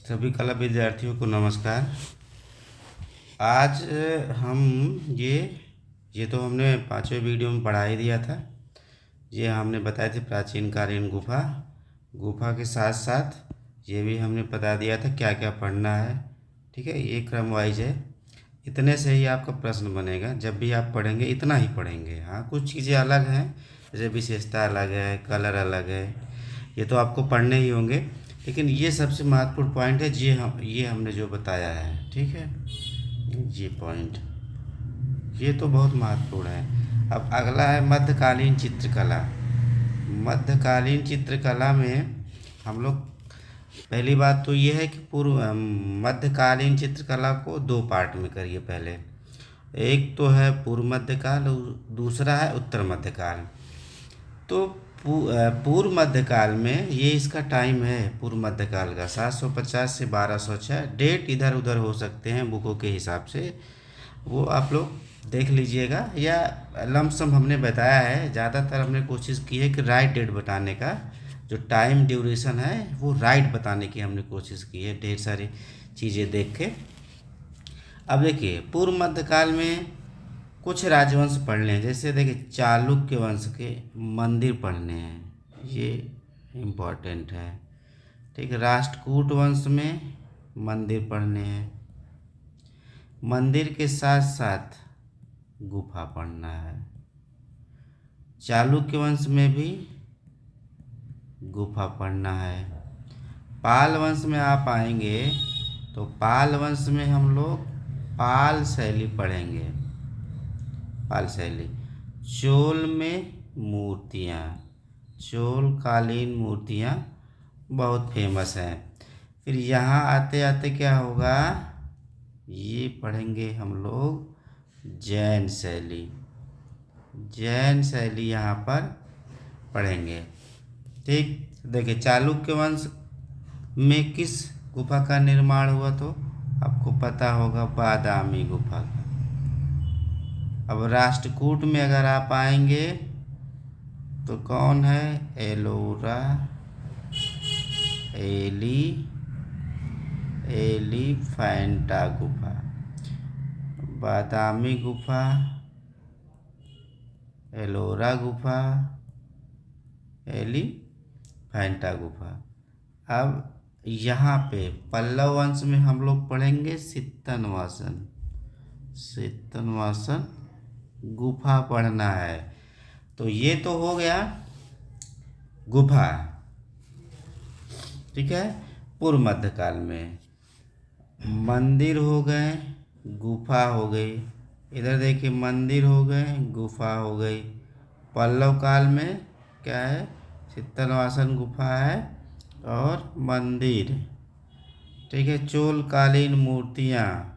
सभी कला विद्यार्थियों को नमस्कार। आज हम ये तो हमने पांचवें वीडियो में पढ़ा ही दिया था। ये हमने बताए थे प्राचीन कालीन गुफा के साथ साथ ये भी हमने बता दिया था क्या क्या पढ़ना है। ठीक है, ये क्रम वाइज है। इतने से ही आपका प्रश्न बनेगा। जब भी आप पढ़ेंगे इतना ही पढ़ेंगे। हाँ, कुछ चीज़ें अलग हैं, जैसे विशेषता अलग है, कलर अलग है, ये तो आपको पढ़ने ही होंगे। लेकिन ये सबसे महत्वपूर्ण पॉइंट है, ये हमने जो बताया है। ठीक है, ये पॉइंट ये तो बहुत महत्वपूर्ण है। अब अगला है मध्यकालीन चित्रकला। मध्यकालीन चित्रकला में हम लोग, पहली बात तो ये है कि मध्यकालीन चित्रकला को दो पार्ट में करिए। पहले एक तो है पूर्व मध्यकाल और दूसरा है उत्तर मध्यकाल। तो पूर्व मध्यकाल में ये इसका टाइम है। पूर्व मध्यकाल का 750 से 1206। डेट इधर उधर हो सकते हैं बुकों के हिसाब से, वो आप लोग देख लीजिएगा, या लमसम हमने बताया है। ज़्यादातर हमने कोशिश की है कि राइट डेट बताने का, जो टाइम ड्यूरेशन है वो राइट बताने की हमने कोशिश की है, ढेर सारी चीज़ें देख के। अब देखिए, पूर्व मध्यकाल में कुछ राजवंश पढ़ने हैं। जैसे देखिए, चालुक्य वंश के मंदिर पढ़ने हैं, ये इम्पोर्टेंट है। ठीक है, राष्ट्रकूट वंश में मंदिर पढ़ने हैं। मंदिर के साथ साथ गुफा पढ़ना है। चालुक्य वंश में भी गुफा पढ़ना है। पाल वंश में आप आएंगे तो पाल वंश में हम लोग पाल शैली पढ़ेंगे। पाल शैली, चोल में मूर्तियाँ, चोल कालीन मूर्तियाँ बहुत फेमस हैं। फिर यहाँ आते आते क्या होगा, ये पढ़ेंगे हम लोग जैन शैली। जैन शैली यहाँ पर पढ़ेंगे। ठीक, देखिए, चालुक्य वंश में किस गुफा का निर्माण हुआ तो आपको पता होगा, बादामी गुफा का। अब राष्ट्रकूट में अगर आप आएंगे तो कौन है, एलोरा एलिफेंटा गुफा। बादामी गुफा, एलोरा गुफा, एलिफेंटा गुफा। अब यहाँ पे पल्लव वंश में हम लोग पढ़ेंगे सित्तनवासन। सित्तनवासन गुफा पढ़ना है। तो ये तो हो गया गुफा। ठीक है, पूर्व मध्यकाल में मंदिर हो गए, गुफा हो गई। इधर देखिए, मंदिर हो गए, गुफा हो गई। पल्लव काल में क्या है, सित्तनवासन गुफा है और मंदिर। ठीक है, चोल कालीन मूर्तियाँ।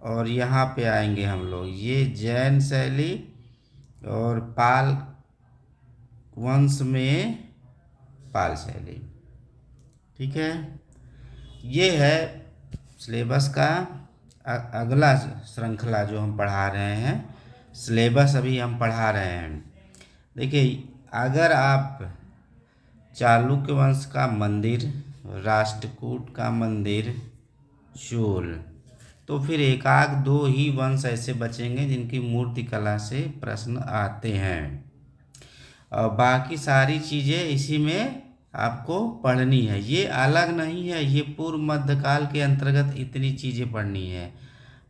और यहाँ पे आएंगे हम लोग, ये जैन शैली और पाल वंश में पाल शैली। ठीक है, ये है सिलेबस का अगला श्रृंखला जो हम पढ़ा रहे हैं। सिलेबस अभी हम पढ़ा रहे हैं। देखिए, अगर आप चालुक्य वंश का मंदिर, राष्ट्रकूट का मंदिर, चोल, तो फिर एकाक दो ही वंश ऐसे बचेंगे जिनकी मूर्ति कला से प्रश्न आते हैं। और बाकी सारी चीज़ें इसी में आपको पढ़नी है। ये अलग नहीं है, ये पूर्व मध्यकाल के अंतर्गत इतनी चीज़ें पढ़नी है।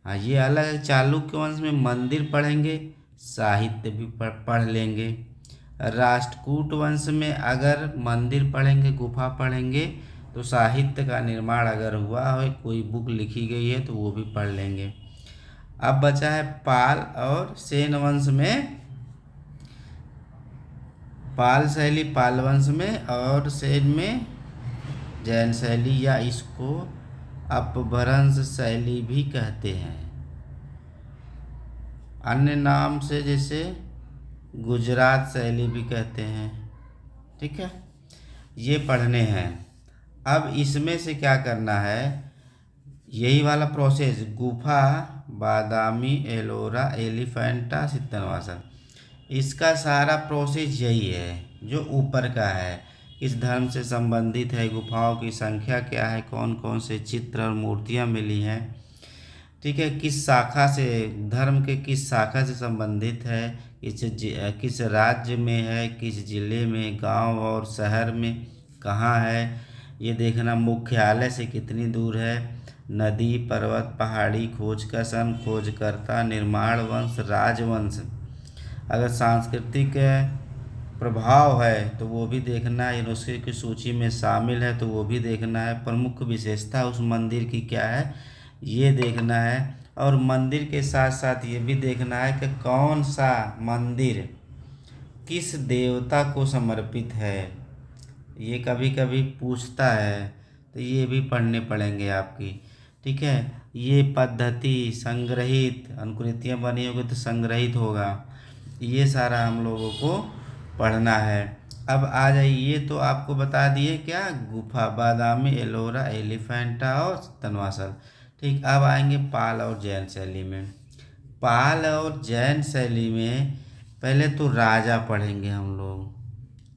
हाँ, ये अलग है। चालुक्य वंश में मंदिर पढ़ेंगे, साहित्य भी पढ़ लेंगे। राष्ट्रकूट वंश में अगर मंदिर पढ़ेंगे, गुफा पढ़ेंगे, तो साहित्य का निर्माण अगर हुआ है, कोई बुक लिखी गई है तो वो भी पढ़ लेंगे। अब बचा है पाल और सेन वंश में, पाल शैली पाल वंश में और सेन में जैन शैली, या इसको अपभ्रंश शैली भी कहते हैं। अन्य नाम से जैसे गुजरात शैली भी कहते हैं। ठीक है, ये पढ़ने हैं। अब इसमें से क्या करना है, यही वाला प्रोसेस, गुफा, बादामी, एलोरा, एलिफेंटा, सित्तनवासन, इसका सारा प्रोसेस यही है जो ऊपर का है। किस धर्म से संबंधित है, गुफाओं की संख्या क्या है, कौन कौन से चित्र और मूर्तियाँ मिली हैं, ठीक है, किस शाखा से, धर्म के किस शाखा से संबंधित है, किस राज्य में है, किस जिले में, गांव और शहर में कहाँ है, ये देखना, मुख्यालय से कितनी दूर है, नदी, पर्वत, पहाड़ी, खोज का सन, खोजकर्ता, निर्माण वंश, राजवंश, अगर सांस्कृतिक प्रभाव है तो वो भी देखना है, यूनेस्को की सूची में शामिल है तो वो भी देखना है, प्रमुख विशेषता उस मंदिर की क्या है ये देखना है, और मंदिर के साथ साथ ये भी देखना है कि कौन सा मंदिर किस देवता को समर्पित है, ये कभी कभी पूछता है तो ये भी पढ़ने पड़ेंगे आपकी, ठीक है। ये पद्धति संग्रहित, अनुकृतियाँ बनी होगी तो संग्रहित होगा, ये सारा हम लोगों को पढ़ना है। अब आ जाइए, ये तो आपको बता दिए क्या, गुफा, बादामी, एलोरा, एलिफेंटा और तनवासल, ठीक। अब आएंगे पाल और जैन शैली में। पाल और जैन शैली में पहले तो राजा पढ़ेंगे हम लोग,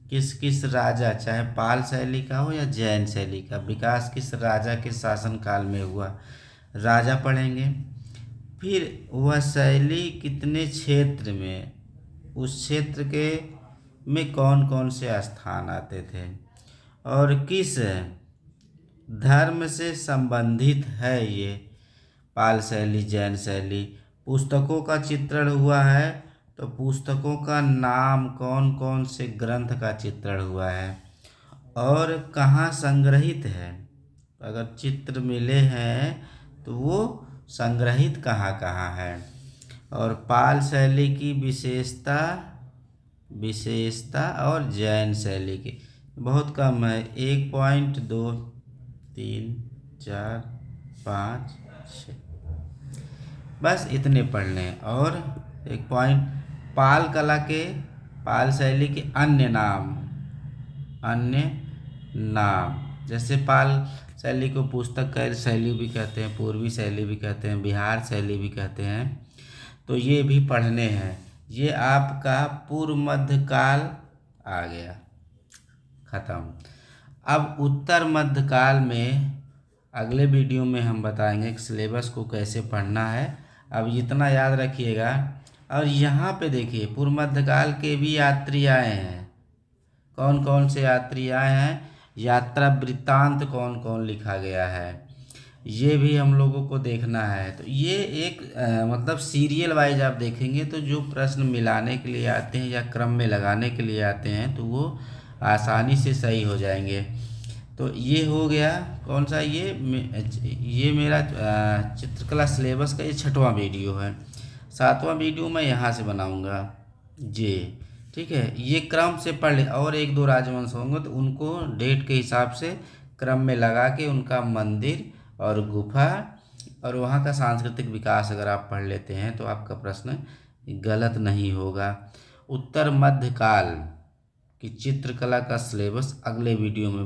किस किस राजा, चाहे पाल शैली का हो या जैन शैली का, विकास किस राजा के शासनकाल में हुआ, राजा पढ़ेंगे। फिर वह शैली कितने क्षेत्र में, उस क्षेत्र के में कौन कौन से स्थान आते थे, और किस धर्म से संबंधित है ये पाल शैली, जैन शैली, पुस्तकों का चित्रण हुआ है तो पुस्तकों का नाम, कौन कौन से ग्रंथ का चित्रण हुआ है, और कहाँ संग्रहित है, अगर चित्र मिले हैं तो वो संग्रहित कहाँ कहाँ है, और पाल शैली की विशेषता और जैन शैली की बहुत कम है, 1.2 3 4 5 6, बस इतने पढ़ लें। और एक पॉइंट, पाल कला के, पाल शैली के अन्य नाम, जैसे पाल शैली को पुस्तक शैली भी कहते हैं, पूर्वी शैली भी कहते हैं, बिहार शैली भी कहते हैं, तो ये भी पढ़ने हैं। ये आपका पूर्व मध्यकाल आ गया, ख़त्म। अब उत्तर मध्यकाल में अगले वीडियो में हम बताएंगे कि सिलेबस को कैसे पढ़ना है, अब इतना याद रखिएगा। और यहाँ पे देखिए पूर्व मध्यकाल के भी यात्री आए हैं, कौन कौन से यात्री आए हैं, यात्रा वृत्तांत कौन कौन लिखा गया है, ये भी हम लोगों को देखना है। तो ये एक मतलब सीरियल वाइज आप देखेंगे तो जो प्रश्न मिलाने के लिए आते हैं या क्रम में लगाने के लिए आते हैं तो वो आसानी से सही हो जाएंगे। तो ये हो गया कौन सा, ये मेरा चित्रकला सिलेबस का ये 6वां वीडियो है। 7वां वीडियो मैं यहाँ से बनाऊँगा जी, ठीक है। ये क्रम से पढ़ ले, और 1-2 राजवंश होंगे तो उनको डेट के हिसाब से क्रम में लगा के उनका मंदिर और गुफा और वहाँ का सांस्कृतिक विकास अगर आप पढ़ लेते हैं तो आपका प्रश्न गलत नहीं होगा। उत्तर मध्यकाल की चित्रकला का सिलेबस अगले वीडियो में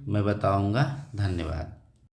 मैं बताऊंगा। धन्यवाद।